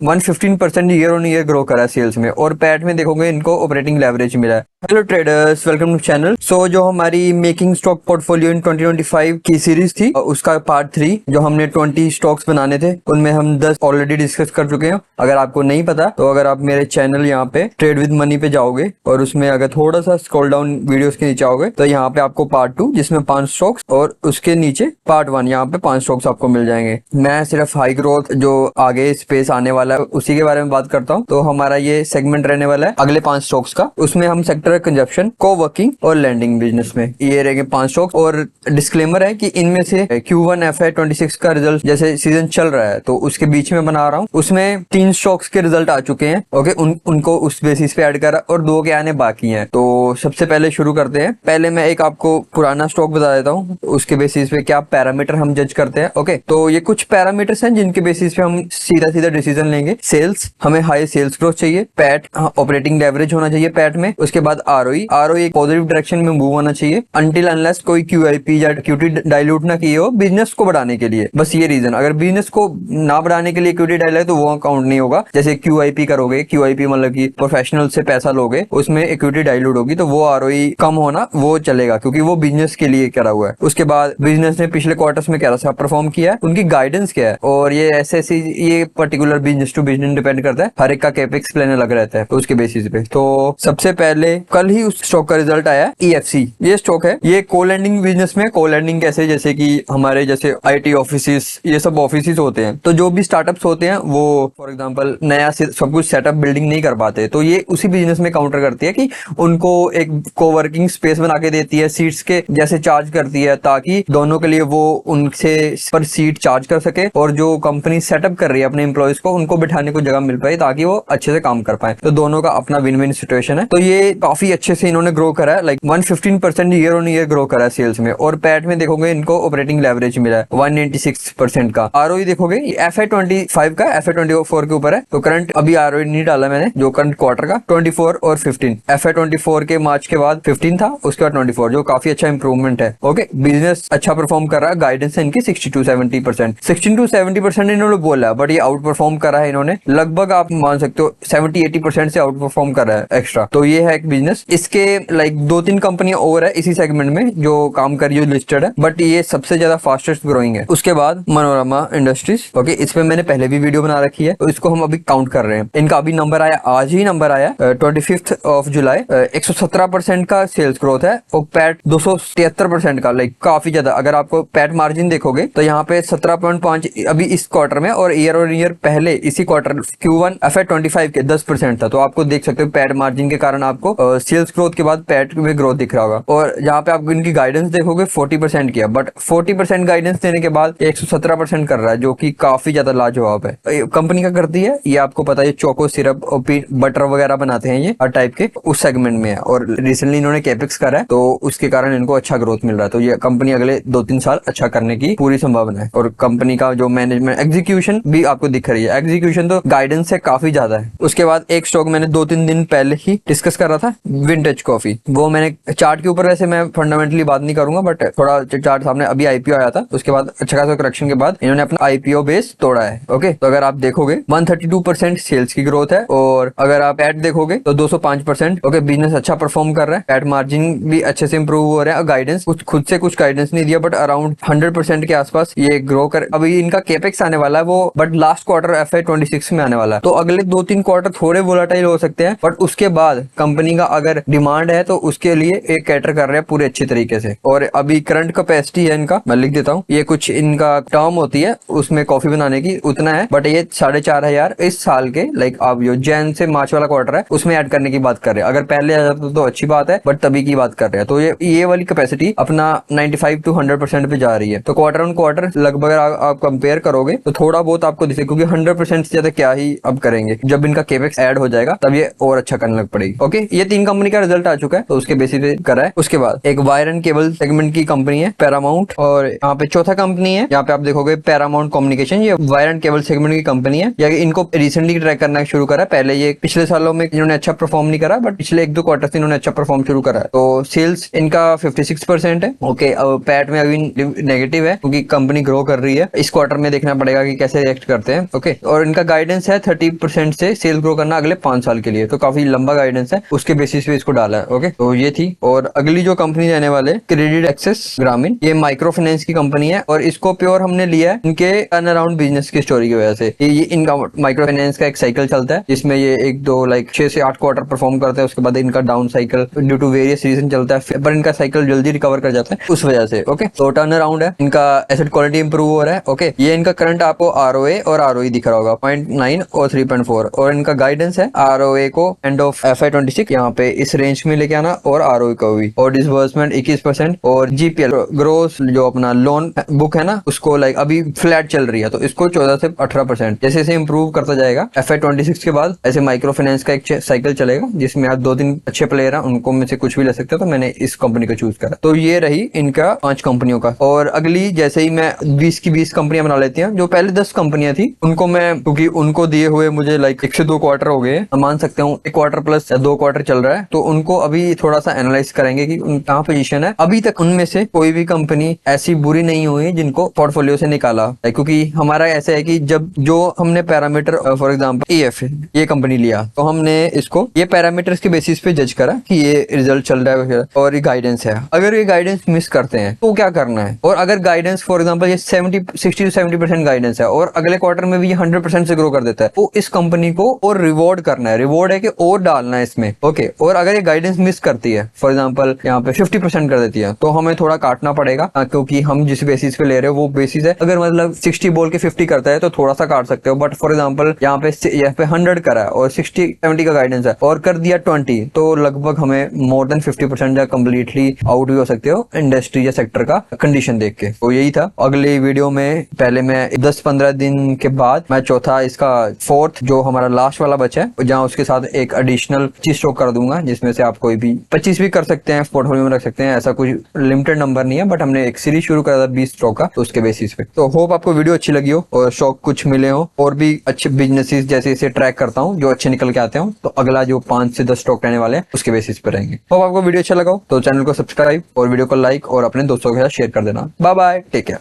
115% year on year grow करा है sales में, और पैट में देखोगे इनको ऑपरेटिंग लेवरेज मिला है। Hello traders, welcome to channel. So जो हमारी मेकिंग स्टॉक पोर्टफोलियो इन 2025 की सीरीज थी, उसका पार्ट 3 जो हमने 20 स्टॉक्स बनाने थे, उनमें हम 10 ऑलरेडी डिस्कस कर चुके हैं। अगर आपको नहीं पता तो अगर आप मेरे चैनल यहाँ पे ट्रेड विद मनी पे जाओगे और उसमें अगर थोड़ा सा स्क्रॉल डाउन वीडियोस के नीचे आओगे तो यहाँ पे आपको पार्ट 2 जिसमें 5 स्टॉक्स और उसके नीचे पार्ट 1 यहाँ पे 5 स्टॉक्स आपको मिल जाएंगे। मैं सिर्फ हाई ग्रोथ जो आगे स्पेस आने वाला है उसी के बारे में बात करता हूँ। तो हमारा ये सेगमेंट रहने वाला है अगले 5 स्टॉक्स का। उसमें हम सेक्टर कंजप्शन, कोवर्किंग और लैंडिंग बिजनेस में ये रहेंगे 5 स्टॉक्स। और डिस्क्लेमर है कि इनमें से Q1 FY26 का रिजल्ट जैसे सीजन चल रहा है तो उसके बीच में बना रहा हूँ, उसमें 3 स्टॉक्स के रिजल्ट आ चुके हैं। ओके, उनको उस बेसिस पे ऐड करा और 2 के आने बाकी हैं। तो सबसे पहले शुरू करते हैं। पहले मैं एक आपको पुराना स्टॉक बता देता हूँ, उसके बेसिस पे क्या पैरामीटर हम जज करते हैं। ओके, तो ये कुछ पैरामीटर्स हैं जिनके बेसिस पे हम सीधा सीधा डिसीजन लेंगे। सेल्स, हमें हाई सेल्स ग्रोथ चाहिए। पैट, ऑपरेटिंग लेवरेज होना चाहिए पैट में। उसके बाद ROE एक पॉजिटिव डायरेक्शन में मूव होना चाहिए अनटिल अनलेस कोई QIP या इक्विटी डाइल्यूट ना किए हो बिजनेस को बढ़ाने के लिए। बस ये रीजन, अगर बिजनेस को ना बढ़ाने के लिए इक्विटी डाइल है तो वो अकाउंट नहीं होगा। जैसे QIP करोगे, QIP मतलब कि प्रोफेशनल से पैसा लोगे, उसमें इक्विटी डाइल्यूट होगी तो वो ROE कम होना वो चलेगा क्योंकि वो बिजनेस के लिए करा हुआ है। उसके बाद बिजनेस ने पिछले क्वार्टर्स में कैसा परफॉर्म किया है, उनकी गाइडेंस क्या है, और ये ऐसे ये particular business to business depend करता है, हर एक का कैपेक्स प्लान अलग रहता है तो उसके बेसिस पे। तो सबसे पहले कल ही उस स्टॉक का रिजल्ट आया, EFC ये स्टॉक है। ये को लैंडिंग बिजनेस में, को लैंडिंग कैसे, जैसे कि हमारे जैसे IT ऑफिस ये सब ऑफिस होते हैं, तो जो भी स्टार्टअप्स होते हैं वो फॉर एग्जांपल नया सब कुछ सेटअप बिल्डिंग नहीं कर पाते, तो ये उसी बिजनेस में काउंटर करती है कि उनको एक कोवर्किंग स्पेस बना के देती है, सीट्स के जैसे चार्ज करती है ताकि दोनों के लिए वो उनसे पर सीट चार्ज कर सके और जो कंपनी सेटअप कर रही है अपने एम्प्लॉयज को उनको बिठाने को जगह मिल पाए ताकि वो अच्छे से काम कर पाए। तो दोनों का अपना विन विन सिचुएशन है। तो ये काफी अच्छे से इन्होंने ग्रो करा है, like 115% year on year grow करा है सेल्स में। और पैट में देखोगे इनको ऑपरेटिंग लेवरेज मिला है 196% का। ROE देखोगे FY25 का FY24 के ऊपर है, तो करंट अभी ROE नहीं डाला मैंने, जो करंट क्वार्टर का 24 और 15, FY24 के मार्च के बाद 15 था, उसके बाद 24, जो काफी अच्छा इंप्रूवमेंट है। ओके, बिजनेस अच्छा परफॉर्म कर रहा है, गाइडेंस है इनकी 60-70%, 60-70% इन्होंने बोला, बट ये आउट परफॉर्म करा है इन्होंने, लगभग आप मान सकते हो 70-80% से आउट परफॉर्म कर रहा है एक्स्ट्रा। तो ये है एक बिजनेस। इसके लाइक 2-3 कंपनियां और है इसी सेगमेंट में जो काम कर रही है, लिस्टेड है, बट ये सबसे ज्यादा फास्टेस्ट ग्रोइंग है। उसके बाद मनोरमा इंडस्ट्रीज, ओके, इसमें मैंने पहले भी वीडियो बना रखी है तो इसको हम अभी काउंट कर रहे हैं। इनका अभी नंबर आया, आज ही नंबर आया 25 जुलाई, 117% का सेल्स ग्रोथ है और पैट 273% का, लाइक काफी ज्यादा। अगर आपको पैट मार्जिन देखोगे तो यहाँ पे 17.5 अभी इस क्वार्टर में, और ईयर और ईयर पहले इसी क्वार्टर Q1 FY25 के 10% था। तो आपको देख सकते हो पैट मार्जिन के कारण आपको सेल्स ग्रोथ के बाद पैट में ग्रोथ दिख रहा होगा। और जहाँ पे आप इनकी गाइडेंस देखोगे 40% किया, बट 40% गाइडेंस देने के बाद 117% कर रहा है, जो कि काफी ज्यादा लाजवाब है। कंपनी का करती है, ये आपको पता है, चोको सिरप और बटर वगैरह बनाते हैं ये हर टाइप के, उस सेगमेंट में है। और रिसेंटली इन्होंने कैपेक्स करा है तो उसके कारण इनको अच्छा ग्रोथ मिल रहा है। तो ये कंपनी अगले 2-3 साल अच्छा करने की पूरी संभावना है। और कंपनी का जो मैनेजमेंट एग्जीक्यूशन भी आपको दिख रही है, एग्जीक्यूशन तो गाइडेंस से काफी ज्यादा है। उसके बाद एक स्टॉक मैंने 2-3 दिन पहले ही डिस्कस कर रहा था, विंटेज कॉफी। वो मैंने चार्ट के ऊपर, वैसे मैं फंडामेंटली बात नहीं करूंगा, बट थोड़ा चार्ट सामने, अभी IPO आया था, उसके बाद अच्छा खासा करेक्शन के बाद इन्होंने अपना IPO बेस तोड़ा है। ओके, तो अगर आप देखोगे 132% सेल्स की ग्रोथ है, और अगर आप पैट देखोगे तो 205%। ओके, बिजनेस अच्छा परफॉर्म कर रहा है, पैट मार्जिन भी अच्छे से इंप्रूव हो रहा है, और गाइडेंस कुछ खुद से कुछ गाइडेंस नहीं दिया, बट अराउंड 100% के आसपास ये ग्रो कर। अभी इनका कैपेक्स आने वाला है वो, बट लास्ट क्वार्टर FY26 में आने वाला है, तो अगले 2-3 क्वार्टर थोड़े वोलाटाइल हो सकते हैं, बट उसके बाद कंपनी का अगर डिमांड है तो उसके लिए एक कैटर कर रहे हैं पूरे अच्छे तरीके से। और अभी करंट कैपेसिटी है इनका, मैं लिख देता हूँ, ये कुछ इनका टर्म होती है उसमें कॉफी बनाने की, उतना है, बट ये 4,500 इस साल के, लाइक आप जो जैन से मार्च वाला क्वार्टर है उसमें ऐड करने की बात कर रहे हैं। अगर पहले आ जाता तो अच्छी बात है, बट तभी की बात कर रहे हैं। तो ये वाली कैपेसिटी अपना 95-100% पे जा रही है। तो क्वार्टर ऑन क्वार्टर लगभग आप कंपेयर करोगे तो थोड़ा बहुत आपको दिखे, क्योंकि 100% से ज्यादा क्या ही अब करेंगे, जब इनका कैपेक्स ऐड हो जाएगा तब ये और अच्छा करने लग पड़ेगी। ओके, ये 3 कंपनी का रिजल्ट आ चुका है तो उसके बेसिस पे करा है। उसके बाद एक वायर एंड केबल सेगमेंट की कंपनी है पैरामाउंट, और यहाँ पे चौथा कंपनी है, यहाँ पे आप देखोगे पैरामाउंट कम्युनिकेशन, ये वायर एंड केबल सेगमेंट की कंपनी है। इनको रिसेंटली ट्रैक करना शुरू करा, पहले ये पिछले सालों में इन्होंने अच्छा परफॉर्म नहीं करा, बट पिछले 1-2 क्वार्टर से इन्होंने अच्छा परफॉर्म शुरू करा है। तो सेल्स इनका 56% है। ओके, अब पैट में अभी नेगेटिव है क्योंकि कंपनी ग्रो कर रही है। इस क्वार्टर में देखना पड़ेगा कि कैसे रिएक्ट करते हैं। ओके, और इनका गाइडेंस है 30% से सेल ग्रो करना अगले 5 साल के लिए, तो काफी लंबा गाइडेंस है, उसके बेसिस पे इसको डाला है। ओके, तो ये थी। और अगली जो कंपनी रहने वाले क्रेडिट एक्सेस ग्रामीण, ये माइक्रो फाइनेंस की कंपनी है और इसको प्योर हमने लिया है इनके टर्न अराउंड बिजनेस की स्टोरी की वजह से। ये इनका माइक्रो फाइनेंस का एक साइकिल चलता है जिसमें ये 6 से 8 क्वार्टर परफॉर्म करते हैं, उसके बाद इनका down cycle due to various reason चलता है, पर इनका साइकिल जल्दी रिकवर कर जाता है उस वजह से। ओके, तो टर्न अराउंड है, इनका एसेट क्वालिटी इंप्रूव हो रहा है। ओके, ये इनका करंट आपको आरओए और आरओई दिख रहा होगा 0.9 और 3.4, और इनका गाइडेंस है आरओए को एंड ऑफ FY26 यहाँ पे इस रेंज में लेके आना, और आरओई को भी, और डिसबर्समेंट 21%, और जीपीएल ग्रोस जो अपना लोन बुक है ना उसको अभी फ्लैट चल रही है, तो इसको 14 से 18%। जैसे जैसे इंप्रूव करता जाएगा FY26 के बाद ऐसे माइक्रो फाइनेंस का एक साइकिल चलेगा जिसमें आप 2-3 अच्छे प्लेयर हैं, उनको में से कुछ भी ले सकते हो, तो मैंने इस कंपनी को चूज करा। तो ये रही इनका 5 कंपनियों का। और अगली जैसे ही मैं 20 की 20 कंपनियां बना लेती हैं, जो पहले 10 कंपनियां थी उनको मैं, क्योंकि उनको दिए हुए मुझे 1 से 2 क्वार्टर हो गए, मान सकते हूँ 1 क्वार्टर प्लस 2 क्वार्टर चल रहा है, तो उनको अभी थोड़ा सा एनालाइज करेंगे कि कहाँ पोजीशन है। अभी तक उनमें से कोई भी कंपनी ऐसी बुरी नहीं हुई जिनको पोर्टफोलियो से निकाला है, क्योंकि हमारा ऐसा है कि जब जो हमने पैरामीटर फॉर एग्जांपल EF ये कंपनी लिया, तो हमने इसको ये पैरामीटर्स के बेसिस पे जज करा कि ये रिजल्ट चल रहा है और ये गाइडेंस है। अगर ये गाइडेंस मिस करते हैं तो क्या करना है, और अगर गाइडेंस फॉर एग्जांपल ये 60 to 70% गाइडेंस है और अगले क्वार्टर में भी ये 100% से ग्रो कर देता है, तो इस कंपनी को और रिवॉर्ड करना है। रिवॉर्ड है कि और डालना है इसमें। ओके, और अगर ये गाइडेंस मिस करती है, फॉर एग्जांपल यहाँ पे 50% कर देती है, तो हमें थोड़ा काटना पड़ेगा, क्योंकि हम जिस बेसिस पे ले रहे हो वो बेसिस है। अगर मतलब 60 बोल के 50 करता है तो थोड़ा सा काट सकते हो, बट फॉर एग्जांपल यहाँ पे 100 करा है और 60-70 का गाइडेंस है और कर दिया 20, तो लगभग हमें मोर देन 50% या कम्प्लीटली आउट भी हो सकते हो इंडस्ट्री या सेक्टर का कंडीशन देख के। तो यही था। अगले वीडियो में पहले मैं 10-15 दिन के बाद मैं चौथा इसका 4th जो हमारा लास्ट वाला बचा है, जहाँ उसके साथ एक एडिशनल 25 स्टॉक कर दूंगा, जिसमें से आप कोई भी 25 भी कर सकते हैं, पोर्टफोलियो में रख सकते हैं, ऐसा कुछ लिमिटेड नंबर नहीं है, बट हमने एक सीरीज शुरू करा था 20 स्टॉक का, तो उसके बेसिस पे। तो होप आपको वीडियो अच्छी लगी हो और स्टॉक कुछ मिले हो, और भी अच्छे बिजनेसेस जैसे इसे ट्रैक करता हूँ जो अच्छे निकल के आते हो, तो अगला जो 5 से 10 स्टॉक रहने वाले हैं उसके बेसिस पे रहेंगे। होप आपको वीडियो अच्छा लगा हो तो चैनल को सब्सक्राइब और वीडियो को लाइक और अपने दोस्तों के साथ शेयर कर देना। Bye bye, take care.